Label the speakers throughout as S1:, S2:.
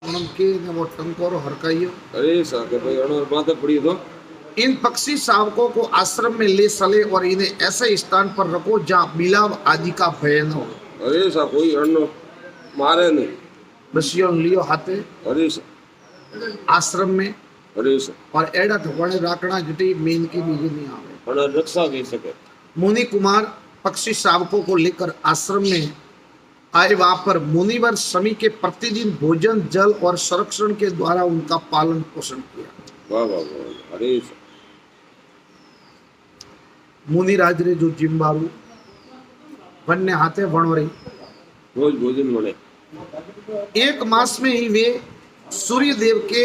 S1: उनके ने वो टंकोरो हरकाइयो।
S2: अरे साके भाई अणो माता पड़ी तो
S1: इन पक्षी शावकों को आश्रम में ले चले और इन्हें ऐसे स्थान पर रखो जहाँ बिलाव आदि का भय न हो।
S2: अरे सा कोई अणो मारे नहीं।
S1: ऋषियों लियो हाथे
S2: अरे सा
S1: आश्रम में
S2: अरे सा
S1: और एड़ा ठोकने राकड़ा जटी मेन की बीज नहीं आवे।
S2: अणा रक्षा कर सके।
S1: मुनि कुमार पक्षी शावकों को लेकर आश्रम में आए। वहां पर मुनिवर शमी के प्रतिदिन भोजन जल और संरक्षण के द्वारा उनका पालन पोषण किया।
S2: वाह वाह वाह अरे सा
S1: मुनिराज रे जो जिम्बारू वन्य हाथे वणोरे
S2: रोज भोजन मिले।
S1: एक मास में ही वे सूर्य देव के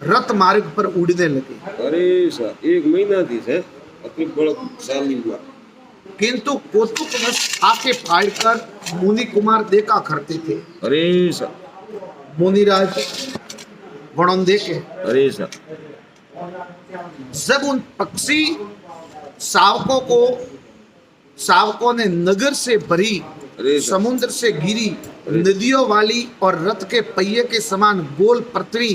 S1: रथ मार्ग पर उड़ने लगे।
S2: अरे सा एक महीना थी से अपनी बलशाली हुआ।
S1: किंतु कौतुकवश आके फाड़कर मुनि कुमार देखा करते थे।
S2: अरे सा
S1: मुनिराज वणों देखे।
S2: अरे सा
S1: जब उन पक्षी शावकों ने नगर से भरी समुद्र से गिरी नदियों वाली और रथ के पहिए के समान गोल पृथ्वी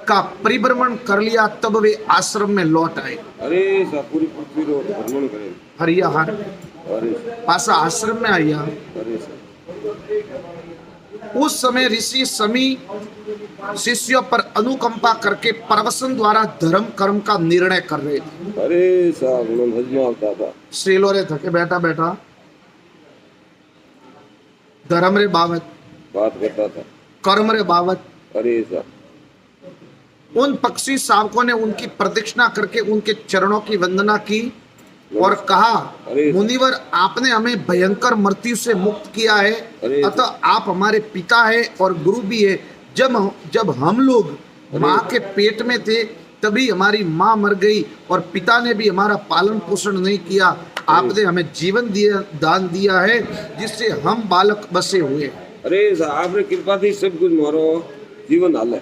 S1: का परिभ्रमण कर लिया, तब वे आश्रम में लौट आए।
S2: अरे सा पूरी पृथ्वी रो भ्रमण करे।
S1: हरिया हर
S2: अरे
S1: पासा आश्रम में आया।
S2: अरे सा
S1: उस समय ऋषि शमी शिष्यों पर अनुकंपा करके प्रवसन द्वारा धर्म कर्म का निर्णय कर रहे थे।
S2: अरे सा उन्होंने हजमा होता था।
S1: श्रीलो रे थके बैठा बैठा धर्म रे बाबत
S2: बात करता था।
S1: कर्म रे बाबत।
S2: अरे सा
S1: उन पक्षी शावकों ने उनकी प्रदक्षिणा करके उनके चरणों की वंदना की और कहा, मुनिवर आपने हमें भयंकर मृत्यु से मुक्त किया है, अतः आप हमारे पिता है और गुरु भी है। जब हम लोग माँ के पेट में थे तभी हमारी माँ मर गई और पिता ने भी हमारा पालन पोषण नहीं किया। आपने हमें जीवन दान दिया है जिससे हम बालक बसे हुए।
S2: अरे आपने कृपा थी सब कुछ मारो जीवन हाल है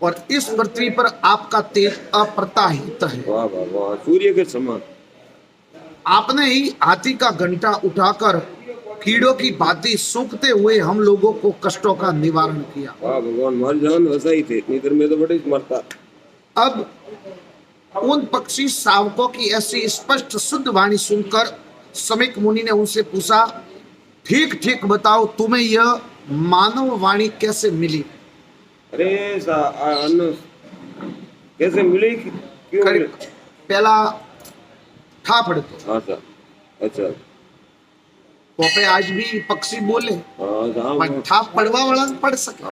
S1: और इस पृथ्वी पर आपका तेज अप्रताहित है।
S2: वाह वाह वाह सूर्य के समान।
S1: आपने ही हाथी का घंटा उठाकर कीड़ों की भांति सूखते हुए हम लोगों को कष्टों का निवारण किया।
S2: वाह भगवान मर जान वैसा ही थे, इधर में तो बड़े मरता।
S1: अब उन पक्षी शावकों की ऐसी स्पष्ट शुद्ध वाणी सुनकर समीक मुनि ने उनसे पूछा, ठीक ठीक बताओ तुम्हें यह मानव वाणी कैसे मिली?
S2: अरे सा अन्न कैसे मिली क्यों?
S1: पहला ठा पड़े तो।
S2: अच्छा अच्छा
S1: तो पे आज भी पक्षी बोले
S2: हाँ
S1: ठा पड़वा वाला पढ़ सके।